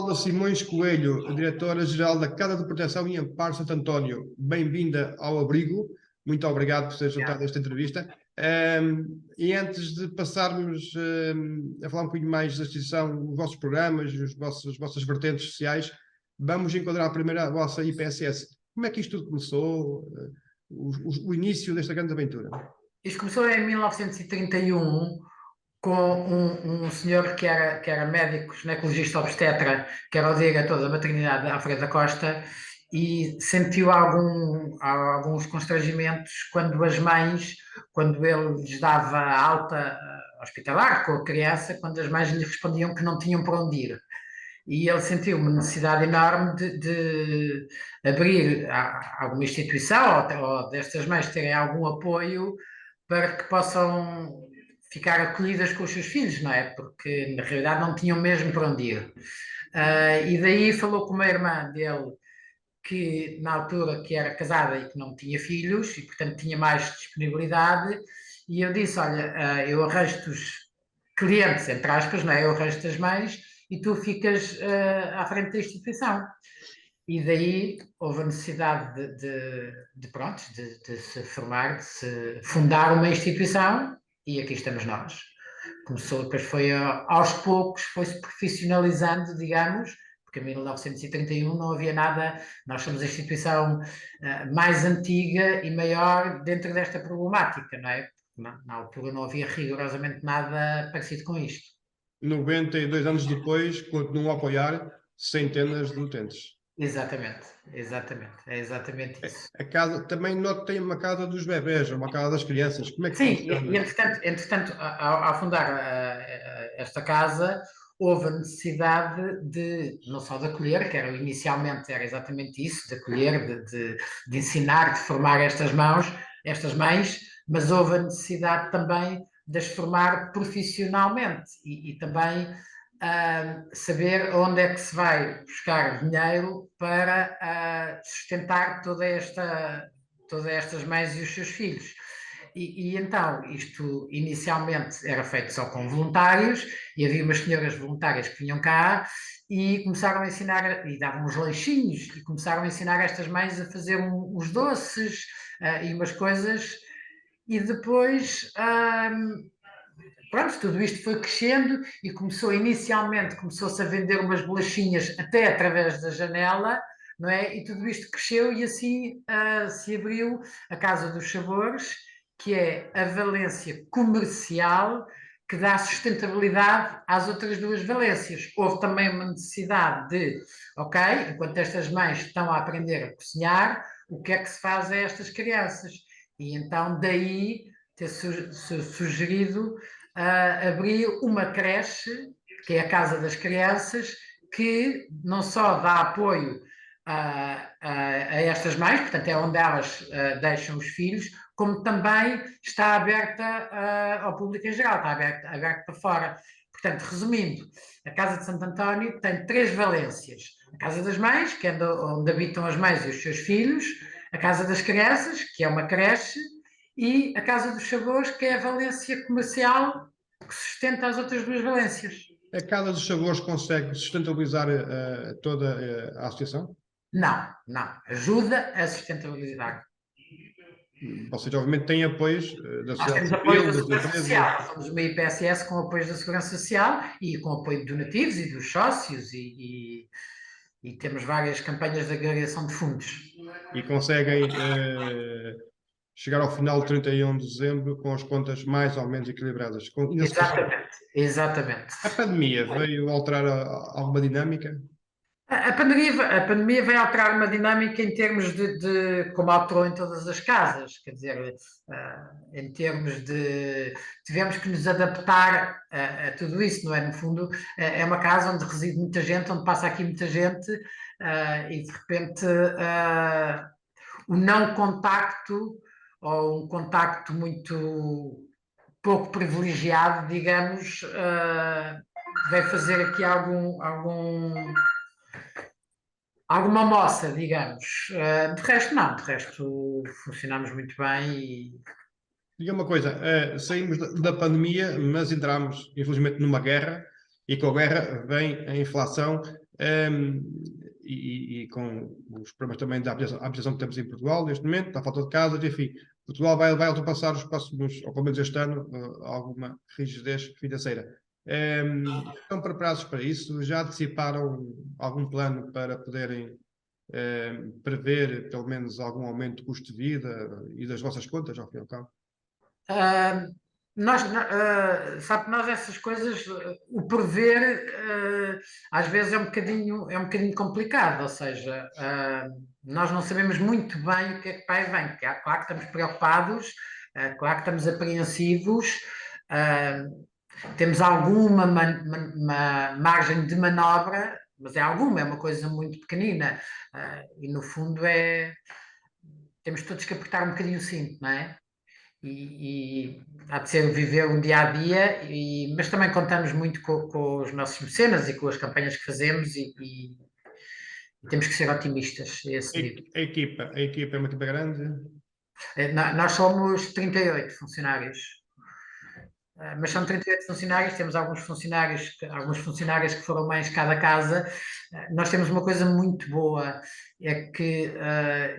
Paula Simões Coelho, diretora-geral da Casa de Proteção e Amparo Santo António. Bem-vinda ao abrigo. Muito obrigado por ter juntado esta entrevista. E antes de passarmos a falar um pouquinho mais da instituição, os vossos programas, as vossas vertentes sociais, vamos enquadrar primeiro a vossa IPSS. Como é que isto tudo começou? O início desta grande aventura? Isto começou em 1931 com um senhor que era médico, ginecologista obstetra, que era o diretor da maternidade de Alfredo da Costa, e sentiu alguns constrangimentos quando as mães, quando ele lhes dava alta hospitalar com a criança, quando as mães lhe respondiam que não tinham para onde ir. E ele sentiu uma necessidade enorme de abrir alguma instituição ou destas mães terem algum apoio para que possam ficar acolhidas com os seus filhos, não é? Porque na realidade não tinham mesmo para onde ir. E daí falou com uma irmã dele que na altura que era casada e que não tinha filhos e portanto tinha mais disponibilidade, e eu disse, olha, eu arranjo-te os clientes, entre aspas, não é? Eu arranjo-te as mães e tu ficas à frente da instituição. E daí houve a necessidade de se formar, de se fundar uma instituição, e aqui estamos nós. Começou, depois foi aos poucos, foi-se profissionalizando, digamos, porque em 1931 não havia nada, nós somos a instituição mais antiga e maior dentro desta problemática, não é? Na altura não havia rigorosamente nada parecido com isto. 92 anos depois, continuam a apoiar centenas de utentes. Exatamente, é exatamente isso. A casa, também tem uma casa dos bebés, uma casa das crianças. Como é que funciona? E entretanto ao fundar esta casa, houve a necessidade de, não só de acolher, que era inicialmente era exatamente isso, de acolher, de ensinar, de formar estas mães, mas houve a necessidade também de as formar profissionalmente e também saber onde é que se vai buscar dinheiro para sustentar todas estas mães e os seus filhos. E então, isto inicialmente era feito só com voluntários, e havia umas senhoras voluntárias que vinham cá e começaram a ensinar, e davam uns lanchinhos, e começaram a ensinar estas mães a fazer uns doces e umas coisas, e depois... pronto, tudo isto foi crescendo e começou-se a vender umas bolachinhas até através da janela, não é? E tudo isto cresceu e assim se abriu a Casa dos Sabores, que é a valência comercial que dá sustentabilidade às outras duas valências. Houve também uma necessidade de, ok, enquanto estas mães estão a aprender a cozinhar, o que é que se faz a estas crianças? E então daí ter sugerido abrir uma creche, que é a Casa das Crianças, que não só dá apoio a estas mães, portanto é onde elas deixam os filhos, como também está aberta ao público em geral, está aberta para fora. Portanto, resumindo, a Casa de Santo António tem 3 valências. A Casa das Mães, que é onde habitam as mães e os seus filhos, a Casa das Crianças, que é uma creche, e a Casa dos Sabores, que é a valência comercial que sustenta as outras 2 valências. A Casa dos Sabores consegue sustentabilizar toda a associação? Não. Ajuda a sustentabilizar. Vocês, obviamente, têm apoios da sociedade civil, das empresas. Social. Somos uma IPSS com apoios da Segurança Social e com apoio de donativos e dos sócios e temos várias campanhas de agregação de fundos. E conseguem chegar ao final de 31 de dezembro com as contas mais ou menos equilibradas. Exatamente. A pandemia veio alterar alguma dinâmica? A pandemia vai alterar uma dinâmica em termos de como alterou em todas as casas, quer dizer, em termos de tivemos que nos adaptar a tudo isso, não é? No fundo, é uma casa onde reside muita gente, onde passa aqui muita gente, e de repente o não contacto ou um contacto muito pouco privilegiado, digamos, vai fazer aqui alguma moça, digamos. De resto, não. De resto, funcionamos muito bem e... Diga uma coisa, saímos da pandemia, mas entramos, infelizmente, numa guerra, e com a guerra vem a inflação. e com os problemas também da habitação que temos em Portugal neste momento, da falta de casas, enfim, Portugal vai ultrapassar os próximos, ou pelo menos este ano, alguma rigidez financeira. Estão preparados para isso? Já anteciparam algum plano para poderem prever pelo menos algum aumento do custo de vida e das vossas contas, ao fim e ao cabo? Sabe que nós essas coisas, o prever, às vezes é um bocadinho complicado, ou seja, nós não sabemos muito bem o que é que vai e vem. Claro que estamos preocupados, claro que estamos apreensivos, temos alguma margem de manobra, mas é uma coisa muito pequenina, e no fundo temos todos que apertar um bocadinho o cinto, não é? E há de ser viver um dia a dia, mas também contamos muito com os nossos mecenas e com as campanhas que fazemos e temos que ser otimistas a esse nível. A equipa é uma equipa grande? Nós somos 38 funcionários, mas são 38 funcionários, temos alguns funcionários que foram mais cada casa. Nós temos uma coisa muito boa, é que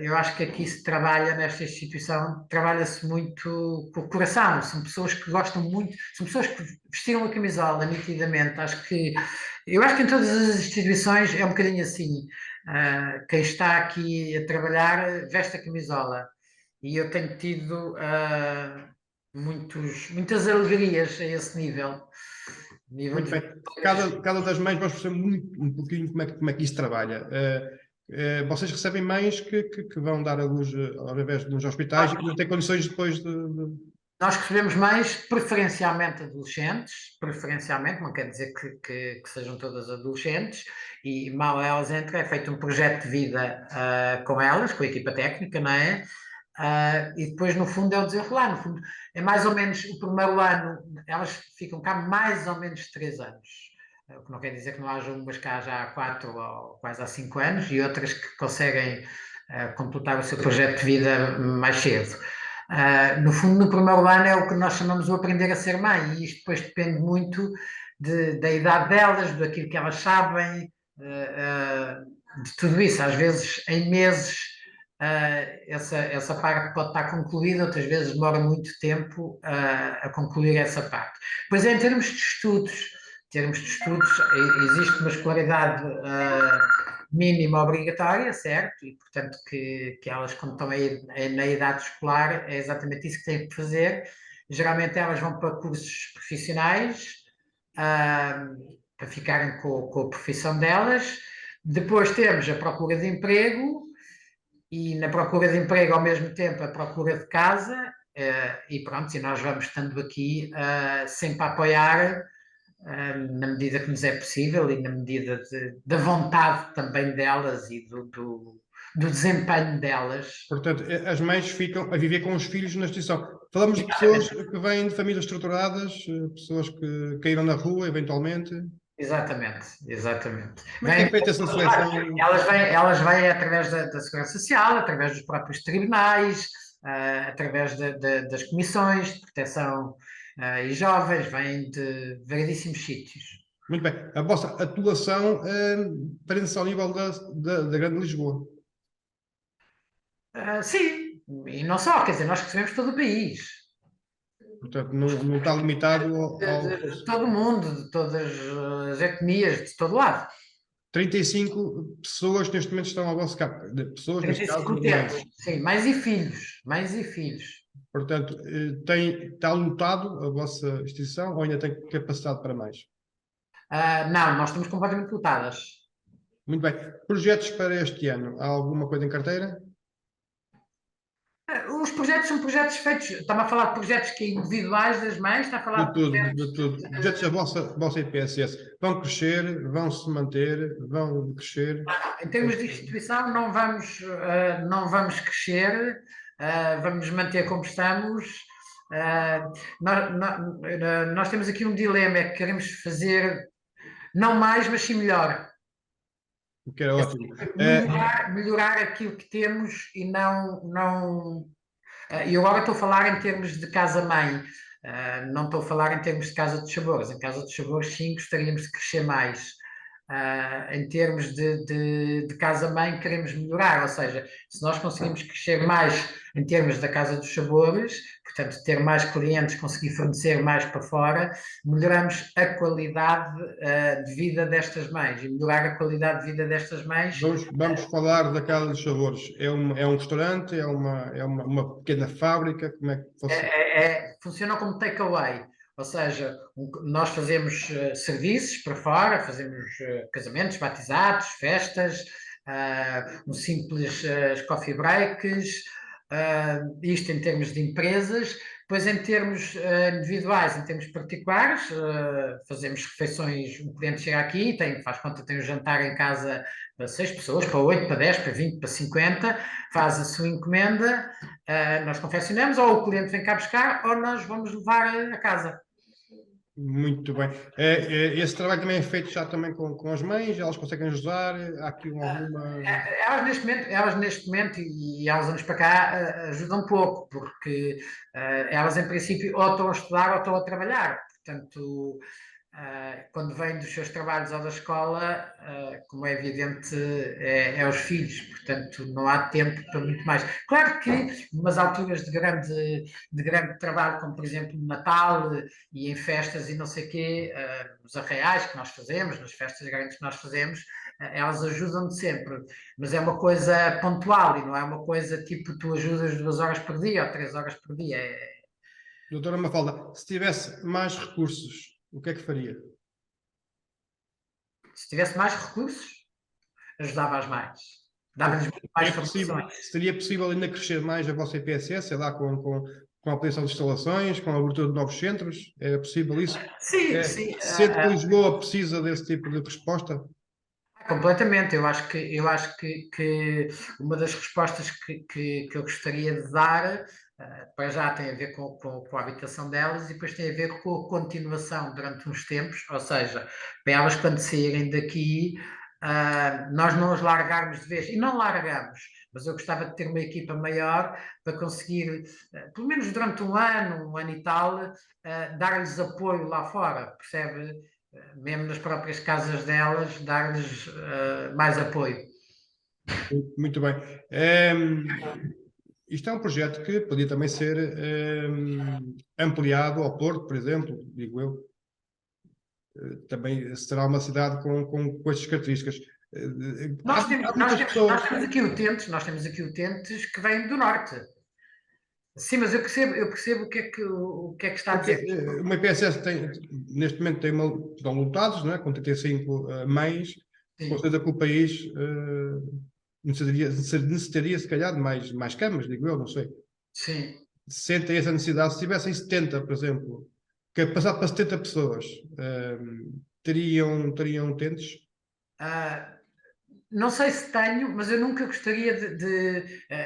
eu acho que aqui se trabalha, nesta instituição, trabalha-se muito com o coração, são pessoas que gostam muito, são pessoas que vestiram a camisola nitidamente. Eu acho que em todas as instituições é um bocadinho assim, quem está aqui a trabalhar veste a camisola, e eu tenho tido muitas alegrias a esse nível. Muito bem. Cada das mães, vamos perceber um pouquinho como é que isso trabalha. Vocês recebem mães que vão dar a luz ao invés de nos hospitais e que não têm condições depois de... Nós recebemos mães, preferencialmente adolescentes, não quer dizer que sejam todas adolescentes, e mal elas entram, é feito um projeto de vida com elas, com a equipa técnica, não é? E depois, no fundo, é o desenrolar. No fundo, é mais ou menos o primeiro ano, elas ficam cá mais ou menos 3 anos. O que não quer dizer que não haja umas cá já há 4 ou quase há 5 anos e outras que conseguem completar o seu projeto de vida mais cedo. No fundo, no primeiro ano é o que nós chamamos de aprender a ser mãe, e isto depois depende muito da idade delas, daquilo que elas sabem, de tudo isso. Às vezes, em meses, essa parte pode estar concluída, outras vezes demora muito tempo a concluir essa parte. Pois é, em termos de estudos, existe uma escolaridade mínima obrigatória, certo? E, portanto, que elas, quando estão na idade escolar, é exatamente isso que têm que fazer. Geralmente elas vão para cursos profissionais, para ficarem com a profissão delas. Depois temos a procura de emprego, e na procura de emprego, ao mesmo tempo, a procura de casa, e pronto, e nós vamos estando aqui sempre a apoiar, na medida que nos é possível e na medida da vontade também delas e do desempenho delas. Portanto, as mães ficam a viver com os filhos na instituição. Falamos de pessoas que vêm de famílias estruturadas, pessoas que caíram na rua, eventualmente. Exatamente. Como é feita essa seleção? Elas vêm através da Segurança Social, através dos próprios tribunais, através das comissões de proteção e jovens, vêm de variedíssimos sítios. Muito bem. A vossa atuação prende-se ao nível da Grande Lisboa. Sim, e não só, quer dizer, nós recebemos todo o país. Portanto, não está limitado de todo o mundo, de todas as etnias, de todo lado. 35 pessoas neste momento estão ao vosso cargo. Pessoas, neste caso, sim, mães e filhos. Portanto, está lotado a vossa instituição ou ainda tem capacidade para mais? Não, nós estamos completamente lotadas. Muito bem. Projetos para este ano? Há alguma coisa em carteira? Os projetos são projetos feitos. Está-me a falar de projetos que individuais das mães? Está a falar de tudo. Projetos da vossa IPSS vão crescer, vão se manter, vão crescer? Em termos de instituição, não vamos crescer, vamos nos manter como estamos. Nós temos aqui um dilema, é que queremos fazer não mais, mas sim melhor. Que era ótimo. Melhorar aquilo que temos e não. E agora estou a falar em termos de casa-mãe, não estou a falar em termos de casa de sabores. Em casa de sabores, sim, gostaríamos de crescer mais. em termos de casa-mãe, queremos melhorar, ou seja, se nós conseguimos crescer mais em termos da Casa dos Sabores, portanto, ter mais clientes, conseguir fornecer mais para fora, melhoramos a qualidade de vida destas mães. E melhorar a qualidade de vida destas mães. Vamos falar da Casa dos Sabores. É um restaurante? Uma pequena fábrica? Como é que funciona? Funciona como takeaway. Ou seja, nós fazemos serviços para fora, fazemos casamentos, batizados, festas, um simples coffee breaks, isto em termos de empresas. Depois, em termos individuais, em termos particulares, fazemos refeições. Um cliente chega aqui, faz conta, tem um jantar em casa para 6 pessoas, para 8, para 10, para 20, para 50, faz a sua encomenda, nós confeccionamos, ou o cliente vem cá buscar, ou nós vamos levar a casa. Muito bem. Esse trabalho também é feito já também com as mães? Elas conseguem ajudar? Há aqui alguma... Elas neste momento e há uns anos para cá ajudam pouco, porque elas em princípio ou estão a estudar ou estão a trabalhar. Portanto, quando vêm dos seus trabalhos ou da escola, como é evidente, é os filhos, portanto não há tempo para muito mais. Claro que umas alturas de grande trabalho, como por exemplo no Natal e em festas e não sei o quê, nos arraiais que nós fazemos, nas festas grandes que nós fazemos, elas ajudam-me sempre, mas é uma coisa pontual e não é uma coisa tipo tu ajudas 2 horas por dia ou 3 horas por dia. Doutora Mafalda, se tivesse mais recursos, o que é que faria? Se tivesse mais recursos, ajudava as mães. Dava-lhes muito mais formações. Seria possível ainda crescer mais a vossa IPSS, sei lá, com a ampliação de instalações, com a abertura de novos centros? É possível isso? Sim, sim. Sente que Lisboa precisa desse tipo de resposta? Completamente. Eu acho que uma das respostas que eu gostaria de dar, para já tem a ver com a habitação delas e depois tem a ver com a continuação durante uns tempos, ou seja, para elas quando saírem daqui, nós não as largarmos de vez, e não largamos, mas eu gostava de ter uma equipa maior para conseguir, pelo menos durante um ano e tal, dar-lhes apoio lá fora, percebe? Mesmo nas próprias casas delas, dar-lhes mais apoio. Muito bem. Isto é um projeto que podia também ser ampliado ao Porto, por exemplo, digo eu. Também será uma cidade com estas características. Nós temos aqui utentes que vêm do norte. Sim, mas eu percebo o que é que está a dizer. Uma IPSS neste momento estão lotados, não é? Com 35 mães, com certeza que o país necessitaria se calhar de mais camas, digo eu, não sei. Sim. Sentem essa necessidade, se tivessem 70, por exemplo, que passar para 70 pessoas, teriam utentes? Não sei se tenho, mas eu nunca gostaria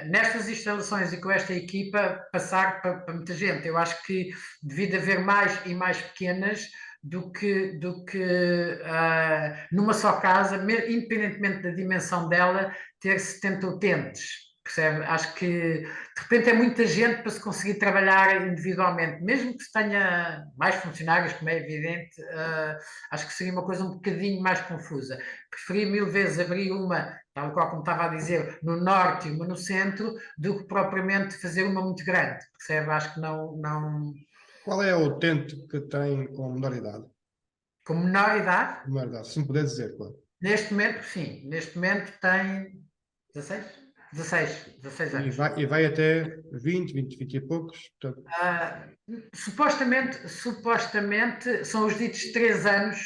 nestas instalações e com esta equipa, passar para muita gente. Eu acho que devido haver mais e mais pequenas do que numa só casa, independentemente da dimensão dela, ter 70 utentes. Percebe? Acho que de repente é muita gente para se conseguir trabalhar individualmente, mesmo que se tenha mais funcionários, como é evidente, acho que seria uma coisa um bocadinho mais confusa. Preferia 1000 vezes abrir uma, tal qual como estava a dizer, no norte e uma no centro, do que propriamente fazer uma muito grande. Percebe? Acho que não... Qual é o utente que tem com menor idade? Com menor idade? Menor idade, se me puder dizer, claro. Neste momento, sim. Neste momento tem 16 anos. E vai até 20 e poucos. Portanto... Supostamente são os ditos 3 anos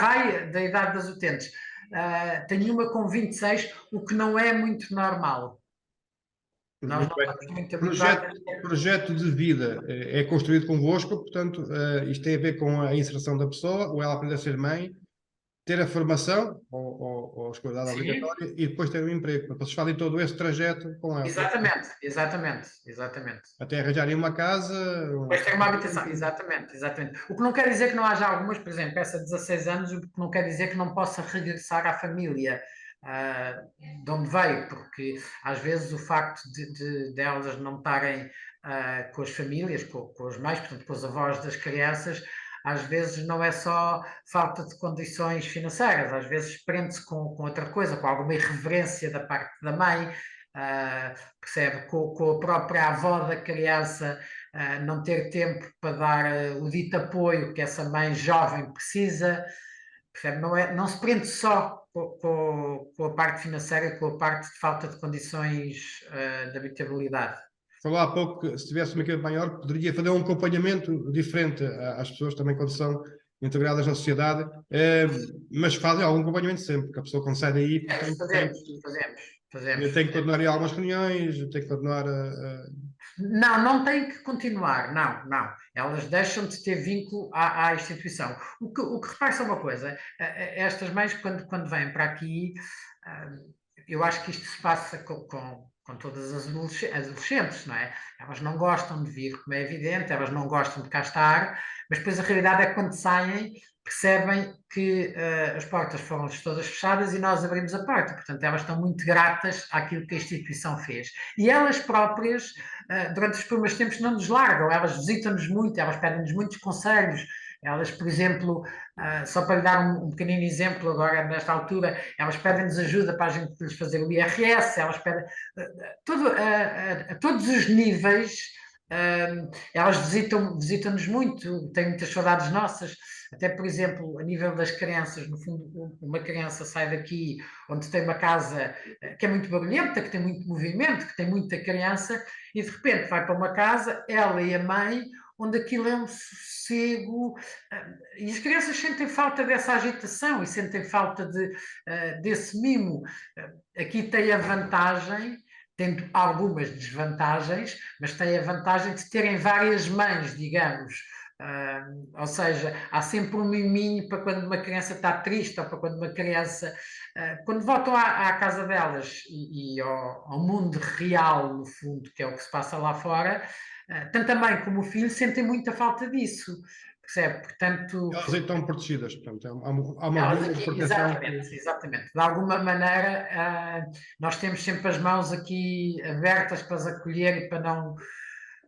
vai da idade das utentes. Tenho uma com 26, o que não é muito normal. Nós não estamos muito habituados. Projeto de vida é construído convosco, portanto, isto tem a ver com a inserção da pessoa, ou ela aprender a ser mãe, ter a formação, ou a escolaridade obrigatória, e depois ter um emprego. Portanto, vocês fazem todo esse trajeto com ela. Exatamente. Até arranjarem uma casa. Depois ter uma habitação, exatamente. O que não quer dizer que não haja algumas, por exemplo, essa de 16 anos, o que não quer dizer que não possa regressar à família de onde veio, porque às vezes o facto de elas não estarem com as famílias, com os mães, portanto, com os avós das crianças, às vezes não é só falta de condições financeiras, às vezes prende-se com outra coisa, com alguma irreverência da parte da mãe, percebe? Com a própria avó da criança não ter tempo para dar o dito apoio que essa mãe jovem precisa, percebe? Não se prende só com a parte financeira, com a parte de falta de condições de habitabilidade. Falou há pouco que se tivesse uma equipa maior, poderia fazer um acompanhamento diferente às pessoas também quando são integradas na sociedade, mas fazem algum acompanhamento sempre, porque a pessoa quando sai daí Fazemos. tem que continuar a ir a algumas reuniões, tem que continuar Não tem que continuar, não. Elas deixam de ter vínculo à instituição. O que repara é uma coisa, estas mães quando vêm para aqui, eu acho que isto se passa com todas as adolescentes, não é? Elas não gostam de vir, como é evidente, elas não gostam de cá estar, mas depois a realidade é que quando saem percebem que as portas foram-lhes todas fechadas e nós abrimos a porta. Portanto, elas estão muito gratas àquilo que a instituição fez. E elas próprias, durante os primeiros tempos, não nos largam, elas visitam-nos muito, elas pedem-nos muitos conselhos. Elas, por exemplo, só para lhe dar um pequenino exemplo agora, nesta altura, elas pedem-nos ajuda para a gente lhes fazer o IRS, elas pedem a todos os níveis, elas visitam-nos muito, têm muitas saudades nossas, até por exemplo, a nível das crianças, no fundo, uma criança sai daqui onde tem uma casa que é muito barulhenta, que tem muito movimento, que tem muita criança, e de repente vai para uma casa, ela e a mãe, onde aquilo é um sossego, e as crianças sentem falta dessa agitação e sentem falta desse mimo. Aqui tem a vantagem, tendo algumas desvantagens, mas tem a vantagem de terem várias mães, digamos. Ou seja, há sempre um miminho para quando uma criança está triste ou para quando uma criança... quando voltam à casa delas e ao mundo real, no fundo, que é o que se passa lá fora, tanto a mãe como o filho sentem muita falta disso. Percebe? Portanto, elas estão protegidas, portanto, há uma rede de proteção. Exatamente. De alguma maneira, nós temos sempre as mãos aqui abertas para as acolher e para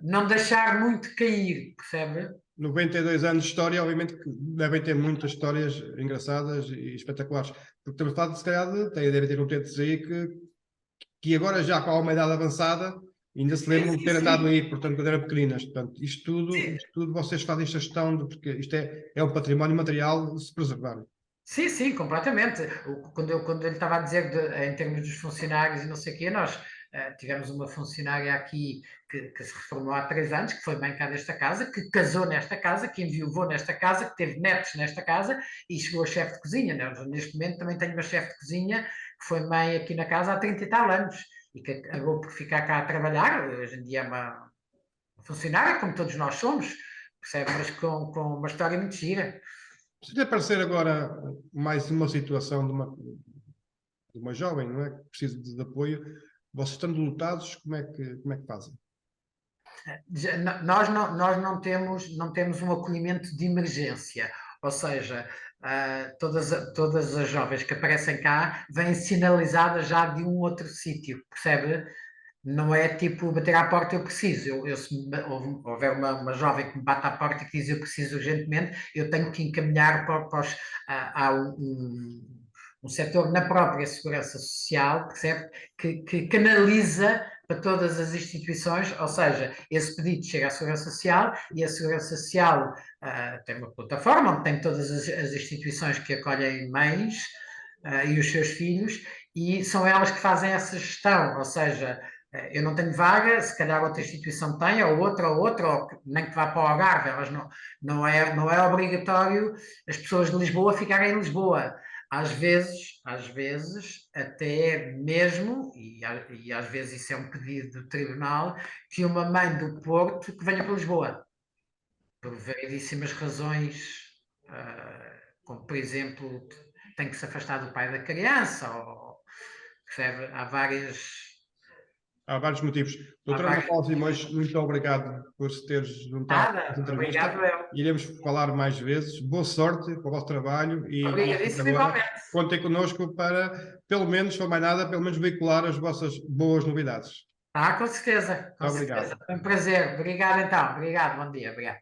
não deixar muito cair, percebe? 92 anos de história, obviamente que devem ter muitas histórias engraçadas e espetaculares, porque estamos a falar, se calhar, deve ter um utentes aí que agora já com uma idade avançada ainda se lembram de ter andado aí, portanto, quando eram pequeninas. Portanto, isto tudo vocês fazem esta gestão, porque isto é um património material de se preservar. Sim, completamente. Quando ele estava a dizer em termos dos funcionários e não sei o quê, nós tivemos uma funcionária aqui que se reformou há 3 anos, que foi mãe cá desta casa, que casou nesta casa, que enviuvou nesta casa, que teve netos nesta casa e chegou a chefe de cozinha. Né? Neste momento também tenho uma chefe de cozinha que foi mãe aqui na casa há 30 e tal anos e que acabou por ficar cá a trabalhar. Hoje em dia é uma funcionária, como todos nós somos, percebe? Mas com uma história muito gira. Se lhe aparecer agora mais uma situação de uma jovem, não é? Que precisa de apoio, vocês estando lutados, como é que fazem? Nós não temos um acolhimento de emergência, ou seja, todas as jovens que aparecem cá vêm sinalizadas já de um outro sítio, percebe? Não é tipo bater à porta, eu preciso. Se houver uma jovem que me bate à porta e que diz eu preciso urgentemente, eu tenho que encaminhar há um setor na própria Segurança Social, percebe? Que canaliza para todas as instituições, ou seja, esse pedido chega à Segurança Social e a Segurança Social tem uma plataforma onde tem todas as instituições que acolhem mães e os seus filhos, e são elas que fazem essa gestão, ou seja, eu não tenho vaga, se calhar outra instituição tem, ou outra, ou nem que vá para o Algarve, elas não é obrigatório as pessoas de Lisboa ficarem em Lisboa. Às vezes, até mesmo, e às vezes isso é um pedido do tribunal, que uma mãe do Porto que venha para Lisboa, por variedíssimas razões, como por exemplo, tem que se afastar do pai da criança, ou percebe? Há vários motivos. Doutora Ana Paula Simões, muito obrigado por se ter juntado à entrevista. Obrigado, eu. Iremos falar mais vezes. Boa sorte para o vosso trabalho e agora contem connosco para, pelo menos, não mais nada, pelo menos veicular as vossas boas novidades. Com certeza. Obrigado. Certeza. Foi um prazer. Obrigado então. Obrigado. Bom dia. Obrigado.